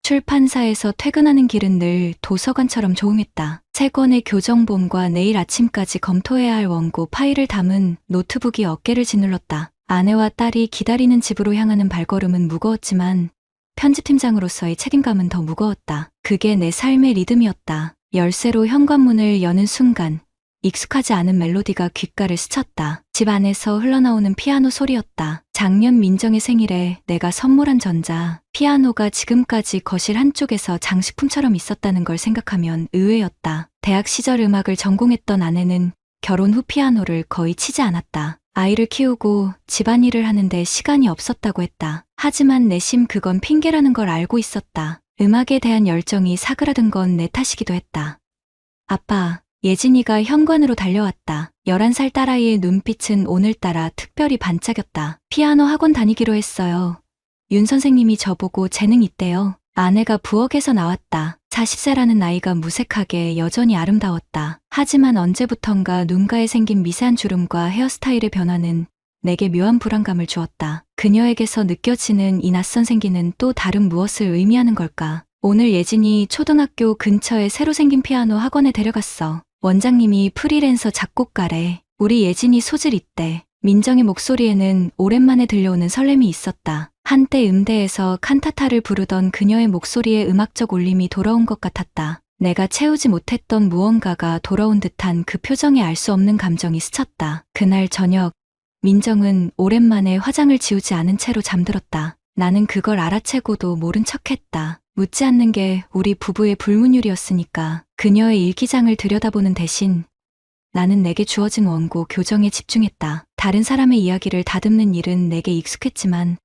출판사에서 퇴근하는 길은 늘 도서관처럼 조용했다. 3권의 교정본과 내일 아침까지 검토해야 할 원고 파일을 담은 노트북이 어깨를 짓눌렀다. 아내와 딸이 기다리는 집으로 향하는 발걸음은 무거웠지만 편집팀장으로서의 책임감은 더 무거웠다. 그게 내 삶의 리듬이었다. 열쇠로 현관문을 여는 순간 익숙하지 않은 멜로디가 귓가를 스쳤다. 집 안에서 흘러나오는 피아노 소리였다. 작년 민정의 생일에 내가 선물한 전자 피아노가 지금까지 거실 한쪽에서 장식품처럼 있었다는 걸 생각하면 의외였다. 대학 시절 음악을 전공했던 아내는 결혼 후 피아노를 거의 치지 않았다. 아이를 키우고 집안일을 하는데 시간이 없었다고 했다. 하지만 내심 그건 핑계라는 걸 알고 있었다. 음악에 대한 열정이 사그라든 건 내 탓이기도 했다. 아빠, 예진이가 현관으로 달려왔다. 11살 딸아이의 눈빛은 오늘따라 특별히 반짝였다. 피아노 학원 다니기로 했어요. 윤 선생님이 저보고 재능 있대요. 아내가 부엌에서 나왔다. 40세라는 나이가 무색하게 여전히 아름다웠다. 하지만 언제부턴가 눈가에 생긴 미세한 주름과 헤어스타일의 변화는 내게 묘한 불안감을 주었다. 그녀에게서 느껴지는 이 낯선 생기는 또 다른 무엇을 의미하는 걸까? 오늘 예진이 초등학교 근처에 새로 생긴 피아노 학원에 데려갔어. 원장님이 프리랜서 작곡가래. 우리 예진이 소질 있대. 민정의 목소리에는 오랜만에 들려오는 설렘이 있었다. 한때 음대에서 칸타타를 부르던 그녀의 목소리에 음악적 울림이 돌아온 것 같았다. 내가 채우지 못했던 무언가가 돌아온 듯한 그 표정에 알 수 없는 감정이 스쳤다. 그날 저녁, 민정은 오랜만에 화장을 지우지 않은 채로 잠들었다. 나는 그걸 알아채고도 모른 척했다. 묻지 않는 게 우리 부부의 불문율이었으니까. 그녀의 일기장을 들여다보는 대신 나는 내게 주어진 원고 교정에 집중했다. 다른 사람의 이야기를 다듬는 일은 내게 익숙했지만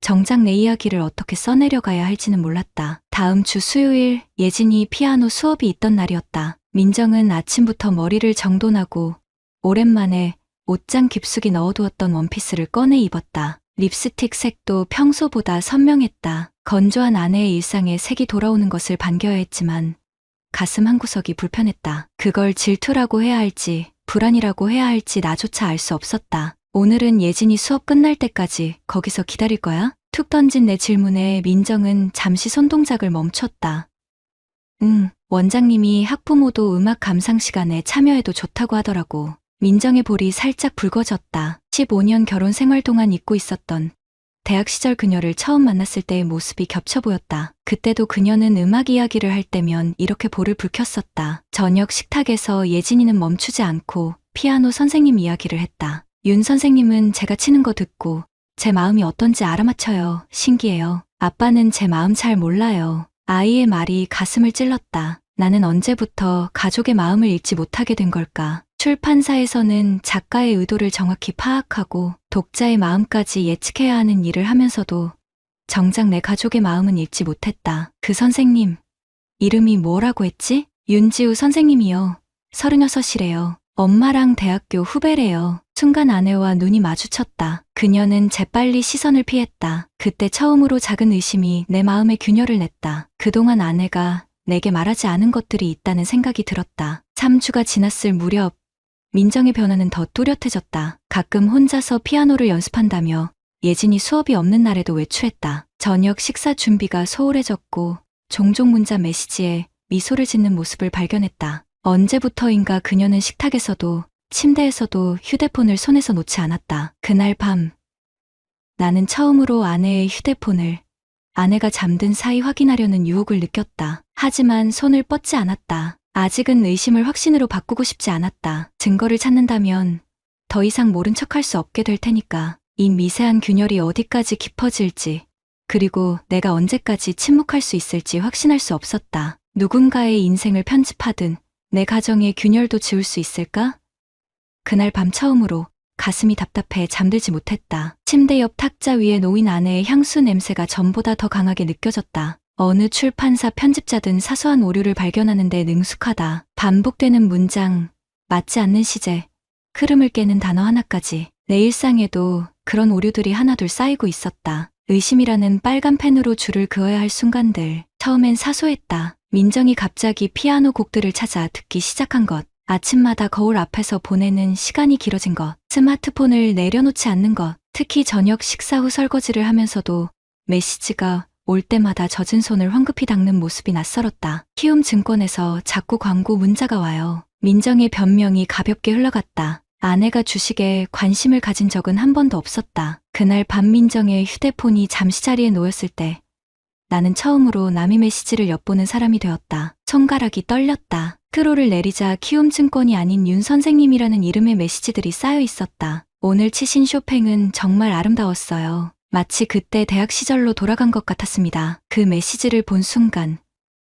정작 내 이야기를 어떻게 써내려가야 할지는 몰랐다. 다음 주 수요일 예진이 피아노 수업이 있던 날이었다. 민정은 아침부터 머리를 정돈하고 오랜만에 옷장 깊숙이 넣어두었던 원피스를 꺼내 입었다. 립스틱 색도 평소보다 선명했다. 건조한 아내의 일상에 색이 돌아오는 것을 반겨야 했지만 가슴 한구석이 불편했다. 그걸 질투라고 해야 할지 불안이라고 해야 할지 나조차 알 수 없었다. 오늘은 예진이 수업 끝날 때까지 거기서 기다릴 거야? 툭 던진 내 질문에 민정은 잠시 손동작을 멈췄다. 원장님이 학부모도 음악 감상 시간에 참여해도 좋다고 하더라고. 민정의 볼이 살짝 붉어졌다. 15년 결혼 생활 동안 잊고 있었던 대학 시절 그녀를 처음 만났을 때의 모습이 겹쳐 보였다. 그때도 그녀는 음악 이야기를 할 때면 이렇게 볼을 붉혔었다. 저녁 식탁에서 예진이는 멈추지 않고 피아노 선생님 이야기를 했다. 윤 선생님은 제가 치는 거 듣고 제 마음이 어떤지 알아맞혀요. 신기해요. 아빠는 제 마음 잘 몰라요. 아이의 말이 가슴을 찔렀다. 나는 언제부터 가족의 마음을 읽지 못하게 된 걸까? 출판사에서는 작가의 의도를 정확히 파악하고 독자의 마음까지 예측해야 하는 일을 하면서도 정작 내 가족의 마음은 읽지 못했다. 그 선생님, 이름이 뭐라고 했지? 윤지우 선생님이요. 36이래요. 엄마랑 대학교 후배래요. 순간 아내와 눈이 마주쳤다. 그녀는 재빨리 시선을 피했다. 그때 처음으로 작은 의심이 내 마음에 균열을 냈다. 그동안 아내가 내게 말하지 않은 것들이 있다는 생각이 들었다. 3주가 지났을 무렵 민정의 변화는 더 뚜렷해졌다. 가끔 혼자서 피아노를 연습한다며 예진이 수업이 없는 날에도 외출했다. 저녁 식사 준비가 소홀해졌고 종종 문자 메시지에 미소를 짓는 모습을 발견했다. 언제부터인가 그녀는 식탁에서도 침대에서도 휴대폰을 손에서 놓지 않았다. 그날 밤 나는 처음으로 아내의 휴대폰을 아내가 잠든 사이 확인하려는 유혹을 느꼈다. 하지만 손을 뻗지 않았다. 아직은 의심을 확신으로 바꾸고 싶지 않았다. 증거를 찾는다면 더 이상 모른 척할 수 없게 될 테니까. 이 미세한 균열이 어디까지 깊어질지 그리고 내가 언제까지 침묵할 수 있을지 확신할 수 없었다. 누군가의 인생을 편집하든 내 가정의 균열도 지울 수 있을까? 그날 밤 처음으로 가슴이 답답해 잠들지 못했다. 침대 옆 탁자 위에 놓인 아내의 향수 냄새가 전보다 더 강하게 느껴졌다. 어느 출판사 편집자든 사소한 오류를 발견하는 데 능숙하다. 반복되는 문장, 맞지 않는 시제, 흐름을 깨는 단어 하나까지. 내 일상에도 그런 오류들이 하나둘 쌓이고 있었다. 의심이라는 빨간 펜으로 줄을 그어야 할 순간들. 처음엔 사소했다. 민정이 갑자기 피아노 곡들을 찾아 듣기 시작한 것. 아침마다 거울 앞에서 보내는 시간이 길어진 것. 스마트폰을 내려놓지 않는 것. 특히 저녁 식사 후 설거지를 하면서도 메시지가 올 때마다 젖은 손을 황급히 닦는 모습이 낯설었다. 키움증권에서 자꾸 광고 문자가 와요. 민정의 변명이 가볍게 흘러갔다. 아내가 주식에 관심을 가진 적은 한 번도 없었다. 그날 밤 민정의 휴대폰이 잠시 자리에 놓였을 때 나는 처음으로 남의 메시지를 엿보는 사람이 되었다. 손가락이 떨렸다. 크로를 내리자 키움증권이 아닌 윤 선생님이라는 이름의 메시지들이 쌓여 있었다. 오늘 치신 쇼팽은 정말 아름다웠어요. 마치 그때 대학 시절로 돌아간 것 같았습니다. 그 메시지를 본 순간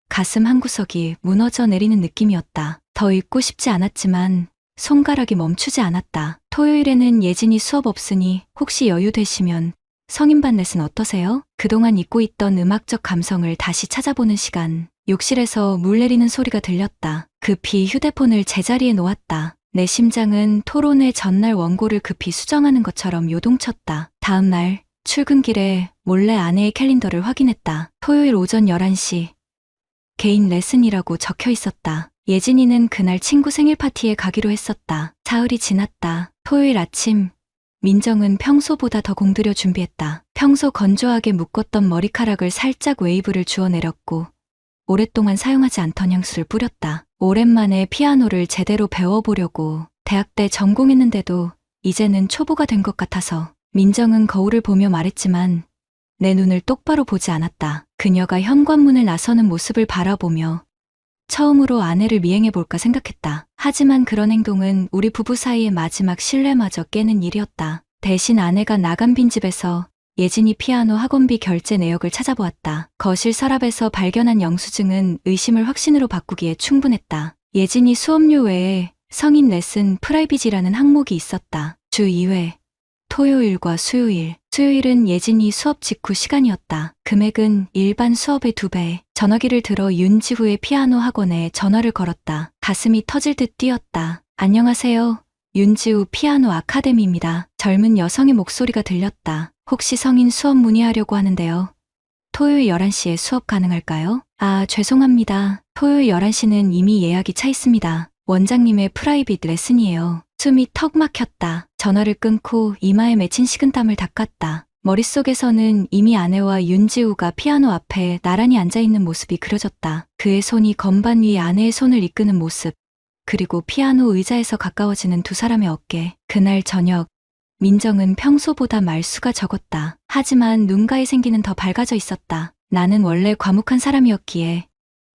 가슴 한구석이 무너져 내리는 느낌이었다. 더 읽고 싶지 않았지만 손가락이 멈추지 않았다. 토요일에는 예진이 수업 없으니 혹시 여유 되시면 성인반 레슨 어떠세요? 그동안 잊고 있던 음악적 감성을 다시 찾아보는 시간. 욕실에서 물 내리는 소리가 들렸다. 급히 휴대폰을 제자리에 놓았다. 내 심장은 토론회 전날 원고를 급히 수정하는 것처럼 요동쳤다. 다음 날 출근길에 몰래 아내의 캘린더를 확인했다. 토요일 오전 11시. 개인 레슨이라고 적혀 있었다. 예진이는 그날 친구 생일 파티에 가기로 했었다. 사흘이 지났다. 토요일 아침. 민정은 평소보다 더 공들여 준비했다. 평소 건조하게 묶었던 머리카락을 살짝 웨이브를 주워 내렸고 오랫동안 사용하지 않던 향수를 뿌렸다. 오랜만에 피아노를 제대로 배워보려고 대학 때 전공했는데도 이제는 초보가 된 것 같아서 민정은 거울을 보며 말했지만 내 눈을 똑바로 보지 않았다. 그녀가 현관문을 나서는 모습을 바라보며 처음으로 아내를 미행해볼까 생각했다. 하지만 그런 행동은 우리 부부 사이의 마지막 신뢰마저 깨는 일이었다. 대신 아내가 나간 빈집에서 예진이 피아노 학원비 결제 내역을 찾아보았다. 거실 서랍에서 발견한 영수증은 의심을 확신으로 바꾸기에 충분했다. 예진이 수업료 외에 성인 레슨 프라이빗이라는 항목이 있었다. 주 2회, 토요일과 수요일. 수요일은 예진이 수업 직후 시간이었다. 금액은 일반 수업의 2배. 전화기를 들어 윤지후의 피아노 학원에 전화를 걸었다. 가슴이 터질 듯 뛰었다. 안녕하세요. 윤지후 피아노 아카데미입니다. 젊은 여성의 목소리가 들렸다. 혹시 성인 수업 문의하려고 하는데요. 토요일 11시에 수업 가능할까요? 아, 죄송합니다. 토요일 11시는 이미 예약이 차 있습니다. 원장님의 프라이빗 레슨이에요. 숨이 턱 막혔다. 전화를 끊고 이마에 맺힌 식은땀을 닦았다. 머릿속에서는 이미 아내와 윤지우가 피아노 앞에 나란히 앉아있는 모습이 그려졌다. 그의 손이 건반 위에 아내의 손을 이끄는 모습, 그리고 피아노 의자에서 가까워지는 두 사람의 어깨. 그날 저녁, 민정은 평소보다 말수가 적었다. 하지만 눈가의 생기는 더 밝아져 있었다. 나는 원래 과묵한 사람이었기에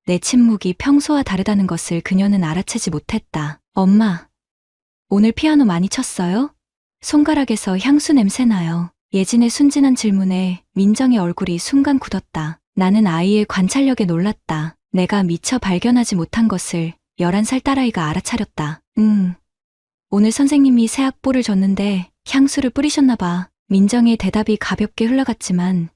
내 침묵이 평소와 다르다는 것을 그녀는 알아채지 못했다. 엄마, 오늘 피아노 많이 쳤어요? 손가락에서 향수 냄새 나요. 예진의 순진한 질문에 민정의 얼굴이 순간 굳었다. 나는 아이의 관찰력에 놀랐다. 내가 미처 발견하지 못한 것을 11살 딸아이가 알아차렸다. 오늘 선생님이 새 악보를 줬는데 향수를 뿌리셨나 봐. 민정의 대답이 가볍게 흘러갔지만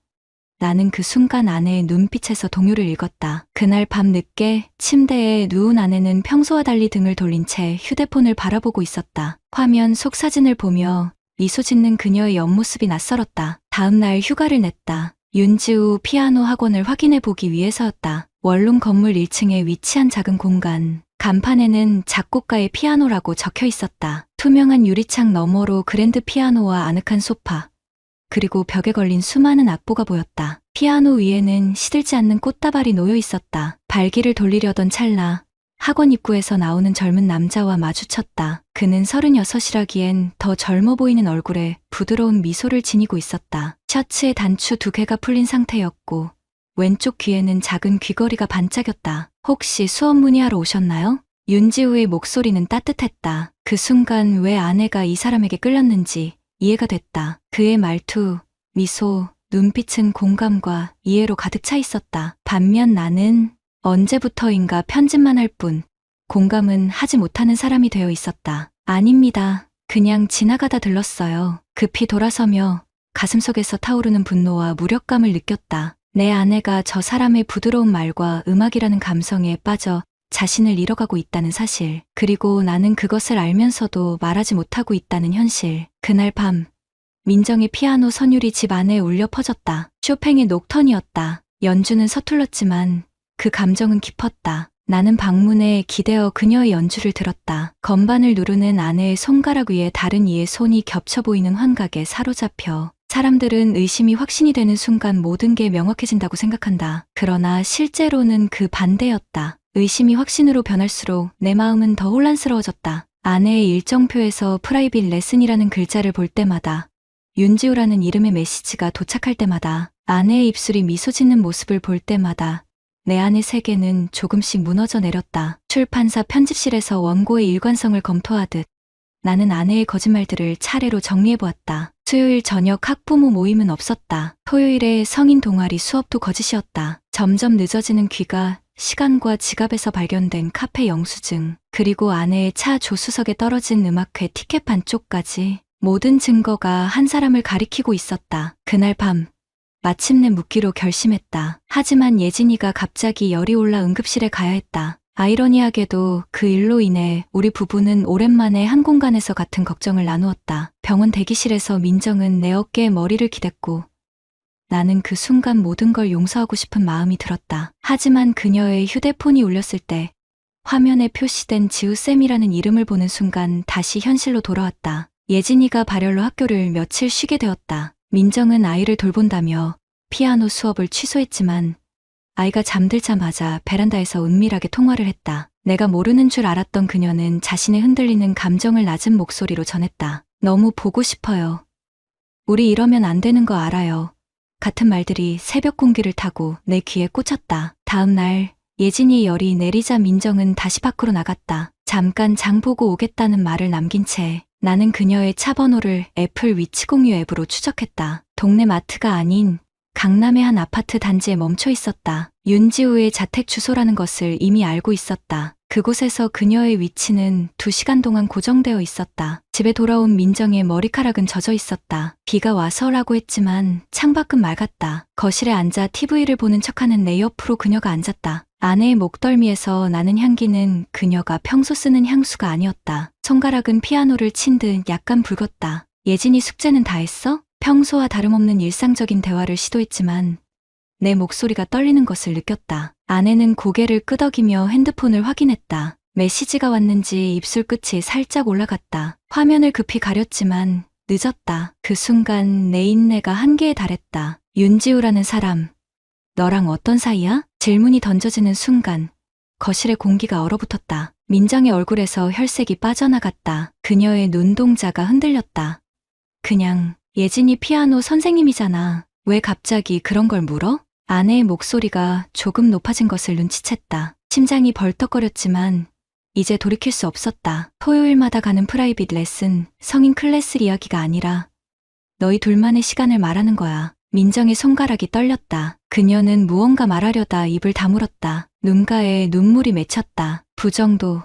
나는 그 순간 아내의 눈빛에서 동요를 읽었다. 그날 밤 늦게 침대에 누운 아내는 평소와 달리 등을 돌린 채 휴대폰을 바라보고 있었다. 화면 속 사진을 보며 미소 짓는 그녀의 옆모습이 낯설었다. 다음 날 휴가를 냈다. 윤지우 피아노 학원을 확인해 보기 위해서였다. 원룸 건물 1층에 위치한 작은 공간. 간판에는 작곡가의 피아노라고 적혀 있었다. 투명한 유리창 너머로 그랜드 피아노와 아늑한 소파, 그리고 벽에 걸린 수많은 악보가 보였다. 피아노 위에는 시들지 않는 꽃다발이 놓여 있었다. 발기를 돌리려던 찰나 학원 입구에서 나오는 젊은 남자와 마주쳤다. 그는 36이라기엔 더 젊어 보이는 얼굴에 부드러운 미소를 지니고 있었다. 셔츠의 단추 2개가 풀린 상태였고 왼쪽 귀에는 작은 귀걸이가 반짝였다. 혹시 수업 문의하러 오셨나요? 윤지우의 목소리는 따뜻했다. 그 순간 왜 아내가 이 사람에게 끌렸는지 이해가 됐다. 그의 말투, 미소, 눈빛은 공감과 이해로 가득 차 있었다. 반면 나는 언제부터인가 편집만 할 뿐 공감은 하지 못하는 사람이 되어 있었다. 아닙니다. 그냥 지나가다 들렀어요. 급히 돌아서며 가슴속에서 타오르는 분노와 무력감을 느꼈다. 내 아내가 저 사람의 부드러운 말과 음악이라는 감성에 빠져 자신을 잃어가고 있다는 사실, 그리고 나는 그것을 알면서도 말하지 못하고 있다는 현실. 그날 밤, 민정의 피아노 선율이 집 안에 울려 퍼졌다. 쇼팽의 녹턴이었다. 연주는 서툴렀지만 그 감정은 깊었다. 나는 방문에 기대어 그녀의 연주를 들었다. 건반을 누르는 아내의 손가락 위에 다른 이의 손이 겹쳐 보이는 환각에 사로잡혀 사람들은 의심이 확신이 되는 순간 모든 게 명확해진다고 생각한다. 그러나 실제로는 그 반대였다. 의심이 확신으로 변할수록 내 마음은 더 혼란스러워졌다. 아내의 일정표에서 프라이빗 레슨이라는 글자를 볼 때마다, 윤지우라는 이름의 메시지가 도착할 때마다, 아내의 입술이 미소 짓는 모습을 볼 때마다 내 안의 세계는 조금씩 무너져 내렸다. 출판사 편집실에서 원고의 일관성을 검토하듯 나는 아내의 거짓말들을 차례로 정리해보았다. 수요일 저녁 학부모 모임은 없었다. 토요일에 성인 동아리 수업도 거짓이었다. 점점 늦어지는 귀가, 시간과 지갑에서 발견된 카페 영수증, 그리고 아내의 차 조수석에 떨어진 음악회 티켓 반쪽까지 모든 증거가 한 사람을 가리키고 있었다. 그날 밤 마침내 묻기로 결심했다. 하지만 예진이가 갑자기 열이 올라 응급실에 가야 했다. 아이러니하게도 그 일로 인해 우리 부부는 오랜만에 한 공간에서 같은 걱정을 나누었다. 병원 대기실에서 민정은 내 어깨에 머리를 기댔고 나는 그 순간 모든 걸 용서하고 싶은 마음이 들었다. 하지만 그녀의 휴대폰이 울렸을 때 화면에 표시된 지우쌤이라는 이름을 보는 순간 다시 현실로 돌아왔다. 예진이가 발열로 학교를 며칠 쉬게 되었다. 민정은 아이를 돌본다며 피아노 수업을 취소했지만 아이가 잠들자마자 베란다에서 은밀하게 통화를 했다. 내가 모르는 줄 알았던 그녀는 자신의 흔들리는 감정을 낮은 목소리로 전했다. 너무 보고 싶어요. 우리 이러면 안 되는 거 알아요. 같은 말들이 새벽 공기를 타고 내 귀에 꽂혔다. 다음 날 예진이의 열이 내리자 민정은 다시 밖으로 나갔다. 잠깐 장 보고 오겠다는 말을 남긴 채 나는 그녀의 차 번호를 애플 위치 공유 앱으로 추적했다. 동네 마트가 아닌 강남의 한 아파트 단지에 멈춰 있었다. 윤지우의 자택 주소라는 것을 이미 알고 있었다. 그곳에서 그녀의 위치는 2시간 동안 고정되어 있었다. 집에 돌아온 민정의 머리카락은 젖어 있었다. 비가 와서라고 했지만 창밖은 맑았다. 거실에 앉아 TV를 보는 척하는 내 옆으로 그녀가 앉았다. 아내의 목덜미에서 나는 향기는 그녀가 평소 쓰는 향수가 아니었다. 손가락은 피아노를 친 듯 약간 붉었다. 예진이 숙제는 다 했어? 평소와 다름없는 일상적인 대화를 시도했지만 내 목소리가 떨리는 것을 느꼈다. 아내는 고개를 끄덕이며 핸드폰을 확인했다. 메시지가 왔는지 입술 끝이 살짝 올라갔다. 화면을 급히 가렸지만 늦었다. 그 순간 내 인내가 한계에 달했다. 윤지우라는 사람, 너랑 어떤 사이야? 질문이 던져지는 순간 거실의 공기가 얼어붙었다. 민정의 얼굴에서 혈색이 빠져나갔다. 그녀의 눈동자가 흔들렸다. 그냥 예진이 피아노 선생님이잖아. 왜 갑자기 그런 걸 물어? 아내의 목소리가 조금 높아진 것을 눈치챘다. 심장이 벌떡거렸지만 이제 돌이킬 수 없었다. 토요일마다 가는 프라이빗 레슨, 성인 클래스 이야기가 아니라 너희 둘만의 시간을 말하는 거야. 민정의 손가락이 떨렸다. 그녀는 무언가 말하려다 입을 다물었다. 눈가에 눈물이 맺혔다. 부정도,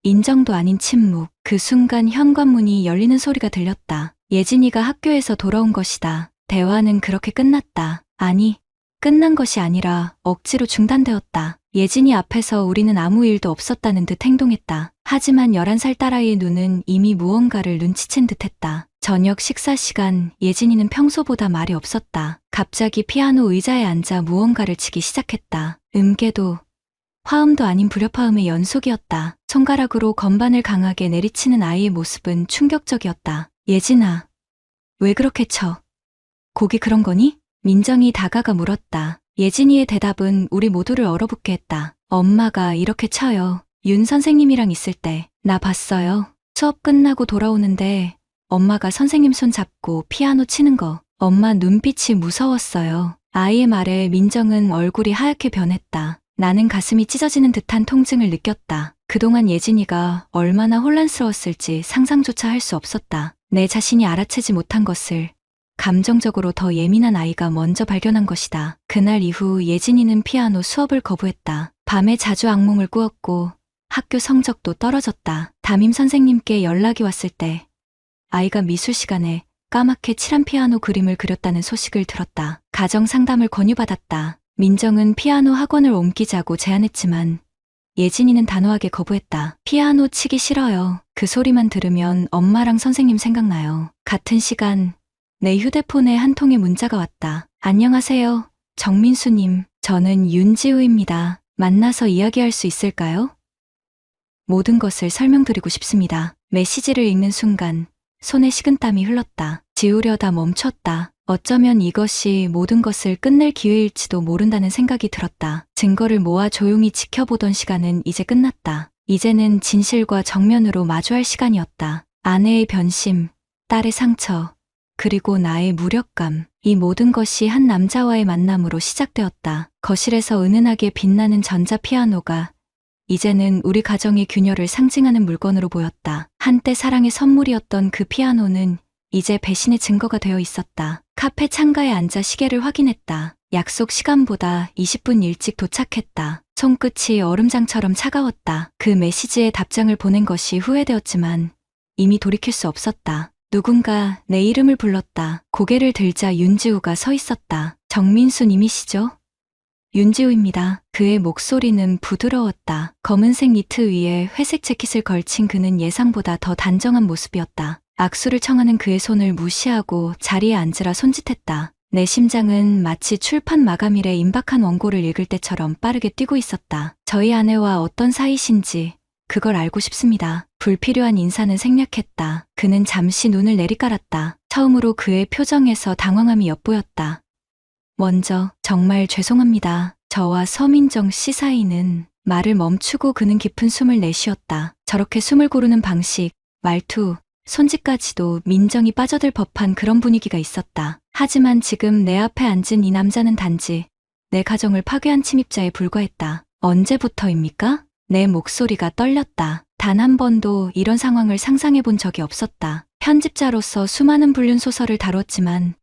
인정도 아닌 침묵. 그 순간 현관문이 열리는 소리가 들렸다. 예진이가 학교에서 돌아온 것이다. 대화는 그렇게 끝났다. 아니, 끝난 것이 아니라 억지로 중단되었다. 예진이 앞에서 우리는 아무 일도 없었다는 듯 행동했다. 하지만 11살 딸아이의 눈은 이미 무언가를 눈치챈 듯했다. 저녁 식사 시간, 예진이는 평소보다 말이 없었다. 갑자기 피아노 의자에 앉아 무언가를 치기 시작했다. 음계도, 화음도 아닌 불협화음의 연속이었다. 손가락으로 건반을 강하게 내리치는 아이의 모습은 충격적이었다. 예진아, 왜 그렇게 쳐? 곡이 그런 거니? 민정이 다가가 물었다. 예진이의 대답은 우리 모두를 얼어붙게 했다. 엄마가 이렇게 쳐요. 윤 선생님이랑 있을 때 나 봤어요. 수업 끝나고 돌아오는데 엄마가 선생님 손 잡고 피아노 치는 거. 엄마 눈빛이 무서웠어요. 아이의 말에 민정은 얼굴이 하얗게 변했다. 나는 가슴이 찢어지는 듯한 통증을 느꼈다. 그동안 예진이가 얼마나 혼란스러웠을지 상상조차 할 수 없었다. 내 자신이 알아채지 못한 것을 감정적으로 더 예민한 아이가 먼저 발견한 것이다. 그날 이후 예진이는 피아노 수업을 거부했다. 밤에 자주 악몽을 꾸었고 학교 성적도 떨어졌다. 담임 선생님께 연락이 왔을 때 아이가 미술 시간에 까맣게 칠한 피아노 그림을 그렸다는 소식을 들었다. 가정 상담을 권유받았다. 민정은 피아노 학원을 옮기자고 제안했지만 예진이는 단호하게 거부했다. 피아노 치기 싫어요. 그 소리만 들으면 엄마랑 선생님 생각나요. 같은 시간 내 휴대폰에 한 통의 문자가 왔다. 안녕하세요. 정민수님, 저는 윤지우입니다. 만나서 이야기할 수 있을까요? 모든 것을 설명드리고 싶습니다. 메시지를 읽는 순간 손에 식은땀이 흘렀다. 지우려다 멈췄다. 어쩌면 이것이 모든 것을 끝낼 기회일지도 모른다는 생각이 들었다. 증거를 모아 조용히 지켜보던 시간은 이제 끝났다. 이제는 진실과 정면으로 마주할 시간이었다. 아내의 변심, 딸의 상처, 그리고 나의 무력감. 이 모든 것이 한 남자와의 만남으로 시작되었다. 거실에서 은은하게 빛나는 전자피아노가 이제는 우리 가정의 균열을 상징하는 물건으로 보였다. 한때 사랑의 선물이었던 그 피아노는 이제 배신의 증거가 되어 있었다. 카페 창가에 앉아 시계를 확인했다. 약속 시간보다 20분 일찍 도착했다. 손끝이 얼음장처럼 차가웠다. 그 메시지에 답장을 보낸 것이 후회되었지만 이미 돌이킬 수 없었다. 누군가 내 이름을 불렀다. 고개를 들자 윤지우가 서 있었다. 정민수 님이시죠? 윤지우입니다. 그의 목소리는 부드러웠다. 검은색 니트 위에 회색 재킷을 걸친 그는 예상보다 더 단정한 모습이었다. 악수를 청하는 그의 손을 무시하고 자리에 앉으라 손짓했다. 내 심장은 마치 출판 마감일에 임박한 원고를 읽을 때처럼 빠르게 뛰고 있었다. 저희 아내와 어떤 사이신지 그걸 알고 싶습니다. 불필요한 인사는 생략했다. 그는 잠시 눈을 내리깔았다. 처음으로 그의 표정에서 당황함이 엿보였다. 먼저 정말 죄송합니다. 저와 서민정 씨 사이는 말을 멈추고 그는 깊은 숨을 내쉬었다. 저렇게 숨을 고르는 방식, 말투, 손짓까지도 민정이 빠져들 법한 그런 분위기가 있었다. 하지만 지금 내 앞에 앉은 이 남자는 단지 내 가정을 파괴한 침입자에 불과했다. 언제부터입니까? 내 목소리가 떨렸다. 단 한 번도 이런 상황을 상상해 본 적이 없었다. 편집자로서 수많은 불륜 소설을 다뤘지만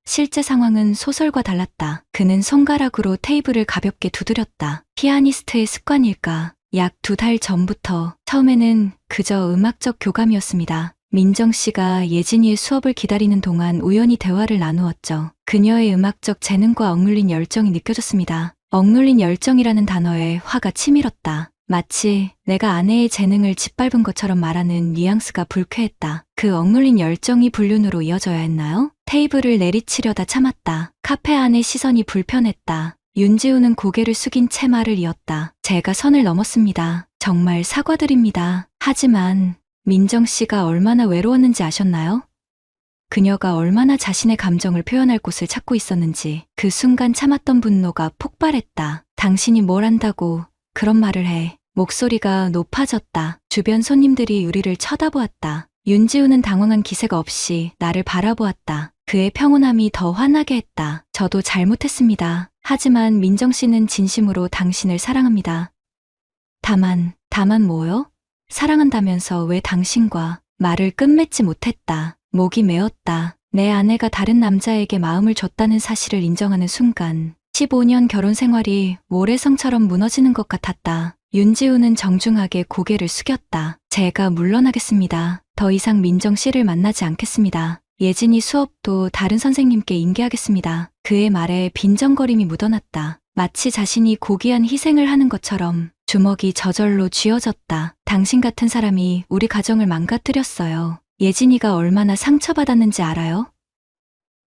실제 상황은 소설과 달랐다. 그는 손가락으로 테이블을 가볍게 두드렸다. 피아니스트의 습관일까? 약 2달 전부터. 처음에는 그저 음악적 교감이었습니다. 민정 씨가 예진이의 수업을 기다리는 동안 우연히 대화를 나누었죠. 그녀의 음악적 재능과 억눌린 열정이 느껴졌습니다. 억눌린 열정이라는 단어에 화가 치밀었다. 마치 내가 아내의 재능을 짓밟은 것처럼 말하는 뉘앙스가 불쾌했다. 그 억눌린 열정이 불륜으로 이어져야 했나요? 테이블을 내리치려다 참았다. 카페 안의 시선이 불편했다. 윤지우는 고개를 숙인 채 말을 이었다. 제가 선을 넘었습니다. 정말 사과드립니다. 하지만 민정 씨가 얼마나 외로웠는지 아셨나요? 그녀가 얼마나 자신의 감정을 표현할 곳을 찾고 있었는지 그 순간 참았던 분노가 폭발했다. 당신이 뭘 안다고 그런 말을 해. 목소리가 높아졌다. 주변 손님들이 우리를 쳐다보았다. 윤지우는 당황한 기세가 없이 나를 바라보았다. 그의 평온함이 더 화나게 했다. 저도 잘못했습니다. 하지만 민정 씨는 진심으로 당신을 사랑합니다. 다만 뭐요? 사랑한다면서 왜 당신과 말을 끝맺지 못했다. 목이 메었다. 내 아내가 다른 남자에게 마음을 줬다는 사실을 인정하는 순간 15년 결혼 생활이 모래성처럼 무너지는 것 같았다. 윤지우는 정중하게 고개를 숙였다. 제가 물러나겠습니다. 더 이상 민정 씨를 만나지 않겠습니다. 예진이 수업도 다른 선생님께 인계하겠습니다. 그의 말에 빈정거림이 묻어났다. 마치 자신이 고귀한 희생을 하는 것처럼 주먹이 저절로 쥐어졌다. 당신 같은 사람이 우리 가정을 망가뜨렸어요. 예진이가 얼마나 상처받았는지 알아요?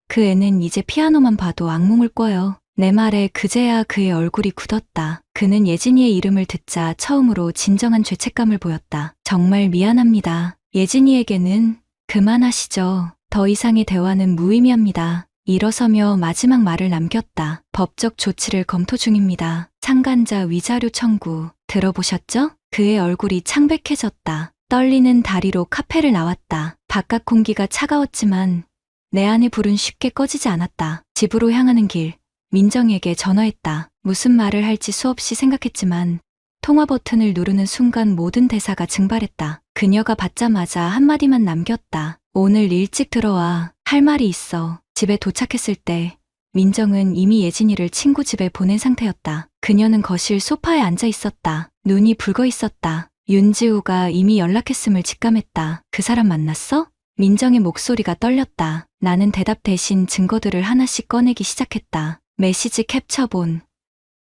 그 애는 이제 피아노만 봐도 악몽을 꿔요. 내 말에 그제야 그의 얼굴이 굳었다. 그는 예진이의 이름을 듣자 처음으로 진정한 죄책감을 보였다. 정말 미안합니다. 예진이에게는 그만하시죠. 더 이상의 대화는 무의미합니다. 일어서며 마지막 말을 남겼다. 법적 조치를 검토 중입니다. 상간자 위자료 청구 들어보셨죠? 그의 얼굴이 창백해졌다. 떨리는 다리로 카페를 나왔다. 바깥 공기가 차가웠지만 내 안의 불은 쉽게 꺼지지 않았다. 집으로 향하는 길, 민정에게 전화했다. 무슨 말을 할지 수없이 생각했지만 통화 버튼을 누르는 순간 모든 대사가 증발했다. 그녀가 받자마자 한마디만 남겼다. 오늘 일찍 들어와. 할 말이 있어. 집에 도착했을 때 민정은 이미 예진이를 친구 집에 보낸 상태였다. 그녀는 거실 소파에 앉아 있었다. 눈이 붉어 있었다. 윤지우가 이미 연락했음을 직감했다. 그 사람 만났어? 민정의 목소리가 떨렸다. 나는 대답 대신 증거들을 하나씩 꺼내기 시작했다. 메시지 캡처본,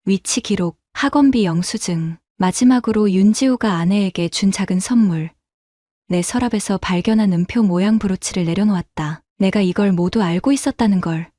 위치 기록, 학원비 영수증, 마지막으로 윤지우가 아내에게 준 작은 선물. 내 서랍에서 발견한 음표 모양 브로치를 내려놓았다. 내가 이걸 모두 알고 있었다는 걸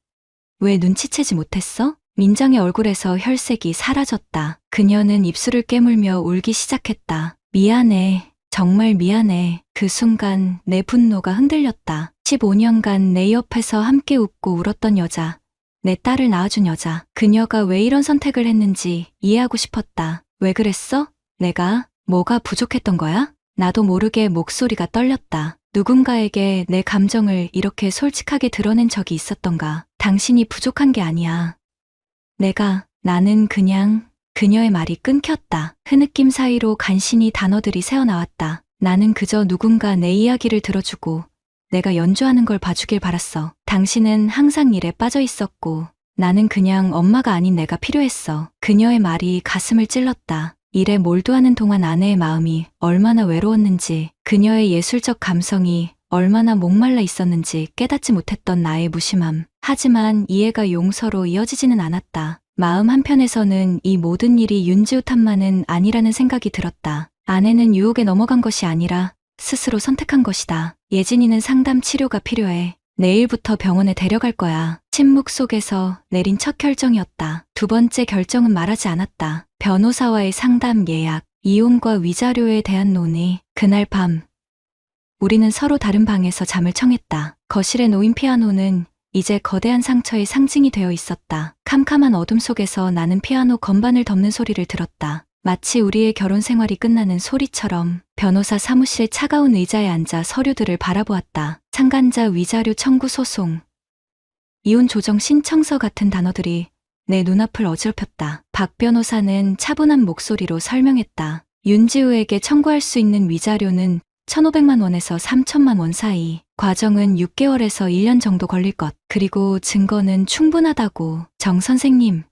왜 눈치채지 못했어? 민정의 얼굴에서 혈색이 사라졌다. 그녀는 입술을 깨물며 울기 시작했다. 미안해. 정말 미안해. 그 순간 내 분노가 흔들렸다. 15년간 내 옆에서 함께 웃고 울었던 여자, 내 딸을 낳아준 여자, 그녀가 왜 이런 선택을 했는지 이해하고 싶었다. 왜 그랬어? 내가 뭐가 부족했던 거야? 나도 모르게 목소리가 떨렸다. 누군가에게 내 감정을 이렇게 솔직하게 드러낸 적이 있었던가? 당신이 부족한 게 아니야. 나는 그냥 그녀의 말이 끊겼다. 흐느낌 사이로 간신히 단어들이 새어나왔다. 나는 그저 누군가 내 이야기를 들어주고 내가 연주하는 걸 봐주길 바랐어. 당신은 항상 일에 빠져 있었고 나는 그냥 엄마가 아닌 내가 필요했어. 그녀의 말이 가슴을 찔렀다. 일에 몰두하는 동안 아내의 마음이 얼마나 외로웠는지, 그녀의 예술적 감성이 얼마나 목말라 있었는지 깨닫지 못했던 나의 무심함. 하지만 이해가 용서로 이어지지는 않았다. 마음 한편에서는 이 모든 일이 윤지우 탓만은 아니라는 생각이 들었다. 아내는 유혹에 넘어간 것이 아니라 스스로 선택한 것이다. 예진이는 상담 치료가 필요해. 내일부터 병원에 데려갈 거야. 침묵 속에서 내린 첫 결정이었다. 두 번째 결정은 말하지 않았다. 변호사와의 상담 예약, 이혼과 위자료에 대한 논의. 그날 밤, 우리는 서로 다른 방에서 잠을 청했다. 거실에 놓인 피아노는 이제 거대한 상처의 상징이 되어 있었다. 캄캄한 어둠 속에서 나는 피아노 건반을 덮는 소리를 들었다. 마치 우리의 결혼 생활이 끝나는 소리처럼. 변호사 사무실 차가운 의자에 앉아 서류들을 바라보았다. 상간자 위자료 청구 소송, 이혼 조정 신청서 같은 단어들이 내 눈앞을 어지럽혔다. 박 변호사는 차분한 목소리로 설명했다. 윤지우에게 청구할 수 있는 위자료는 1,500만 원에서 3,000만 원 사이. 과정은 6개월에서 1년 정도 걸릴 것. 그리고 증거는 충분하다고. 정 선생님,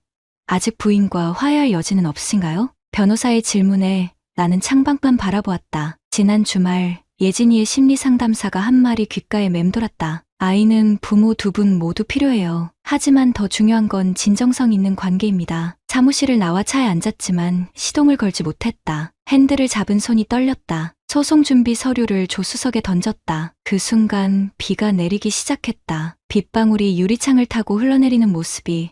아직 부인과 화해할 여지는 없으신가요? 변호사의 질문에 나는 창밖만 바라보았다. 지난 주말 예진이의 심리상담사가 한 말이 귓가에 맴돌았다. 아이는 부모 두 분 모두 필요해요. 하지만 더 중요한 건 진정성 있는 관계입니다. 사무실을 나와 차에 앉았지만 시동을 걸지 못했다. 핸들을 잡은 손이 떨렸다. 소송 준비 서류를 조수석에 던졌다. 그 순간 비가 내리기 시작했다. 빗방울이 유리창을 타고 흘러내리는 모습이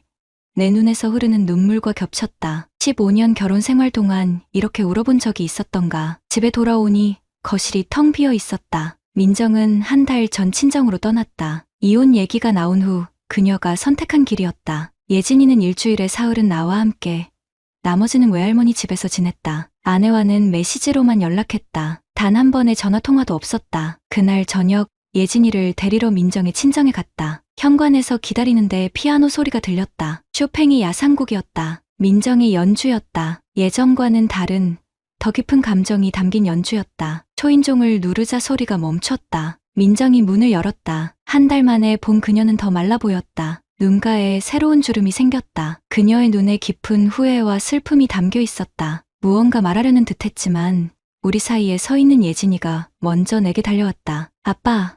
내 눈에서 흐르는 눈물과 겹쳤다. 15년 결혼 생활 동안 이렇게 울어본 적이 있었던가. 집에 돌아오니 거실이 텅 비어 있었다. 민정은 한 달 전 친정으로 떠났다. 이혼 얘기가 나온 후 그녀가 선택한 길이었다. 예진이는 일주일에 사흘은 나와 함께, 나머지는 외할머니 집에서 지냈다. 아내와는 메시지로만 연락했다. 단 한 번의 전화통화도 없었다. 그날 저녁 예진이를 데리러 민정의 친정에 갔다. 현관에서 기다리는데 피아노 소리가 들렸다. 쇼팽이 야상곡이었다. 민정의 연주였다. 예전과는 다른 더 깊은 감정이 담긴 연주였다. 초인종을 누르자 소리가 멈췄다. 민정이 문을 열었다. 한 달 만에 본 그녀는 더 말라 보였다. 눈가에 새로운 주름이 생겼다. 그녀의 눈에 깊은 후회와 슬픔이 담겨 있었다. 무언가 말하려는 듯했지만 우리 사이에 서 있는 예진이가 먼저 내게 달려왔다. 아빠,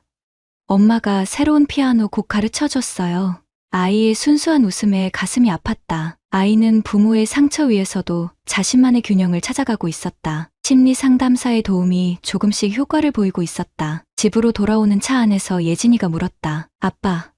엄마가 새로운 피아노 곡 가르쳐줬어요. 아이의 순수한 웃음에 가슴이 아팠다. 아이는 부모의 상처 위에서도 자신만의 균형을 찾아가고 있었다. 심리 상담사의 도움이 조금씩 효과를 보이고 있었다. 집으로 돌아오는 차 안에서 예진이가 물었다. 아빠,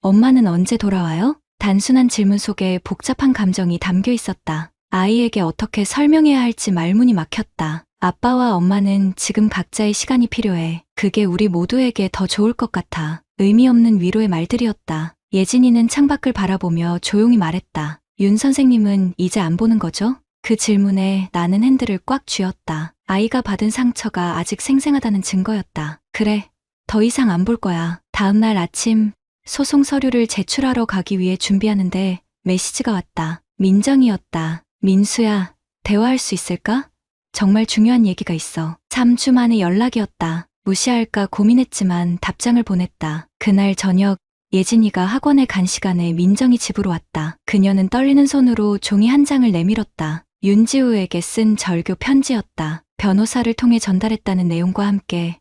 엄마는 언제 돌아와요? 단순한 질문 속에 복잡한 감정이 담겨 있었다. 아이에게 어떻게 설명해야 할지 말문이 막혔다. 아빠와 엄마는 지금 각자의 시간이 필요해. 그게 우리 모두에게 더 좋을 것 같아. 의미 없는 위로의 말들이었다. 예진이는 창밖을 바라보며 조용히 말했다. 윤 선생님은 이제 안 보는 거죠? 그 질문에 나는 핸들을 꽉 쥐었다. 아이가 받은 상처가 아직 생생하다는 증거였다. 그래, 더 이상 안 볼 거야. 다음 날 아침 소송 서류를 제출하러 가기 위해 준비하는데 메시지가 왔다. 민정이었다. 민수야, 대화할 수 있을까? 정말 중요한 얘기가 있어. 3주 만에 연락이었다. 무시할까 고민했지만 답장을 보냈다. 그날 저녁 예진이가 학원에 간 시간에 민정이 집으로 왔다. 그녀는 떨리는 손으로 종이 한 장을 내밀었다. 윤지우에게 쓴 절교 편지였다. 변호사를 통해 전달했다는 내용과 함께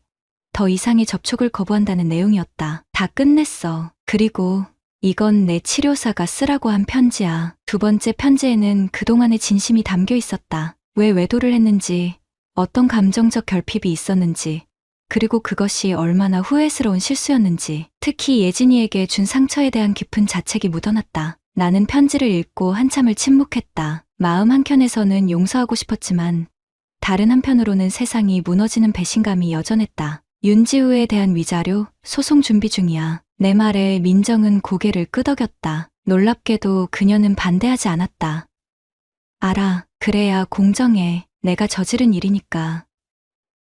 더 이상의 접촉을 거부한다는 내용이었다. 다 끝냈어. 그리고 이건 내 치료사가 쓰라고 한 편지야. 두 번째 편지에는 그동안의 진심이 담겨 있었다. 왜 외도를 했는지, 어떤 감정적 결핍이 있었는지, 그리고 그것이 얼마나 후회스러운 실수였는지, 특히 예진이에게 준 상처에 대한 깊은 자책이 묻어났다. 나는 편지를 읽고 한참을 침묵했다. 마음 한켠에서는 용서하고 싶었지만 다른 한편으로는 세상이 무너지는 배신감이 여전했다. 윤지우에 대한 위자료, 소송 준비 중이야. 내 말에 민정은 고개를 끄덕였다. 놀랍게도 그녀는 반대하지 않았다. 알아. 그래야 공정해. 내가 저지른 일이니까.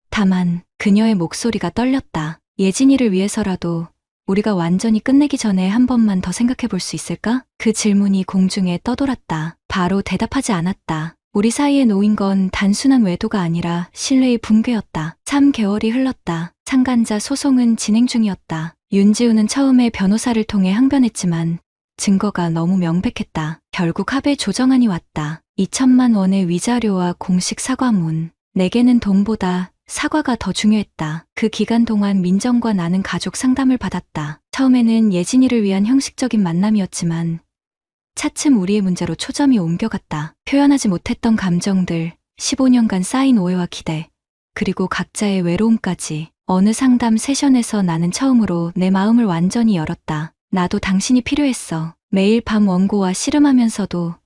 다만 그녀의 목소리가 떨렸다. 예진이를 위해서라도 우리가 완전히 끝내기 전에 한 번만 더 생각해 볼 수 있을까? 그 질문이 공중에 떠돌았다. 바로 대답하지 않았다. 우리 사이에 놓인 건 단순한 외도가 아니라 신뢰의 붕괴였다. 3개월이 흘렀다. 참관자 소송은 진행 중이었다. 윤지우는 처음에 변호사를 통해 항변했지만 증거가 너무 명백했다. 결국 합의 조정안이 왔다. 2천만 원의 위자료와 공식 사과문. 내게는 돈보다 사과가 더 중요했다. 그 기간 동안 민정과 나는 가족 상담을 받았다. 처음에는 예진이를 위한 형식적인 만남이었지만 차츰 우리의 문제로 초점이 옮겨갔다. 표현하지 못했던 감정들, 15년간 쌓인 오해와 기대, 그리고 각자의 외로움까지. 어느 상담 세션에서 나는 처음으로 내 마음을 완전히 열었다. 나도 당신이 필요했어. 매일 밤 원고와 씨름하면서도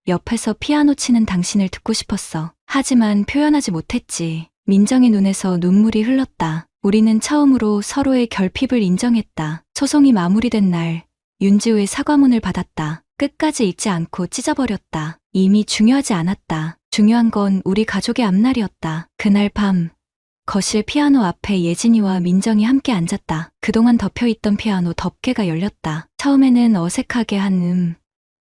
옆에서 피아노 치는 당신을 듣고 싶었어. 하지만 표현하지 못했지. 민정의 눈에서 눈물이 흘렀다. 우리는 처음으로 서로의 결핍을 인정했다. 소송이 마무리된 날, 윤지우의 사과문을 받았다. 끝까지 읽지 않고 찢어버렸다. 이미 중요하지 않았다. 중요한 건 우리 가족의 앞날이었다. 그날 밤, 거실 피아노 앞에 예진이와 민정이 함께 앉았다. 그동안 덮여있던 피아노 덮개가 열렸다. 처음에는 어색하게 한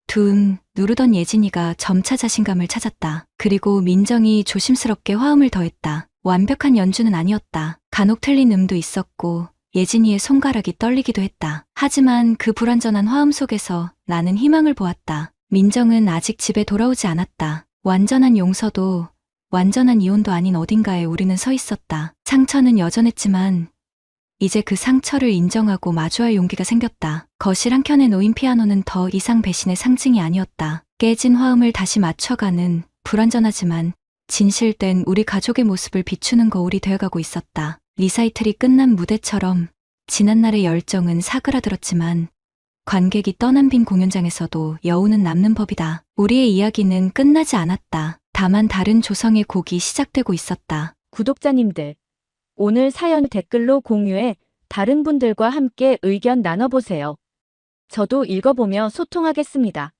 두 누르던 예진이가 점차 자신감을 찾았다. 그리고 민정이 조심스럽게 화음을 더했다. 완벽한 연주는 아니었다. 간혹 틀린 음도 있었고 예진이의 손가락이 떨리기도 했다. 하지만 그 불완전한 화음 속에서 나는 희망을 보았다. 민정은 아직 집에 돌아오지 않았다. 완전한 용서도 완전한 이혼도 아닌 어딘가에 우리는 서 있었다. 상처는 여전했지만 이제 그 상처를 인정하고 마주할 용기가 생겼다. 거실 한켠에 놓인 피아노는 더 이상 배신의 상징이 아니었다. 깨진 화음을 다시 맞춰가는 불완전하지만 진실된 우리 가족의 모습을 비추는 거울이 되어가고 있었다. 리사이틀이 끝난 무대처럼 지난날의 열정은 사그라들었지만 관객이 떠난 빈 공연장에서도 여운은 남는 법이다. 우리의 이야기는 끝나지 않았다. 다만 다른 조성의 곡이 시작되고 있었다. 구독자님들, 오늘 사연 댓글로 공유해 다른 분들과 함께 의견 나눠보세요. 저도 읽어보며 소통하겠습니다.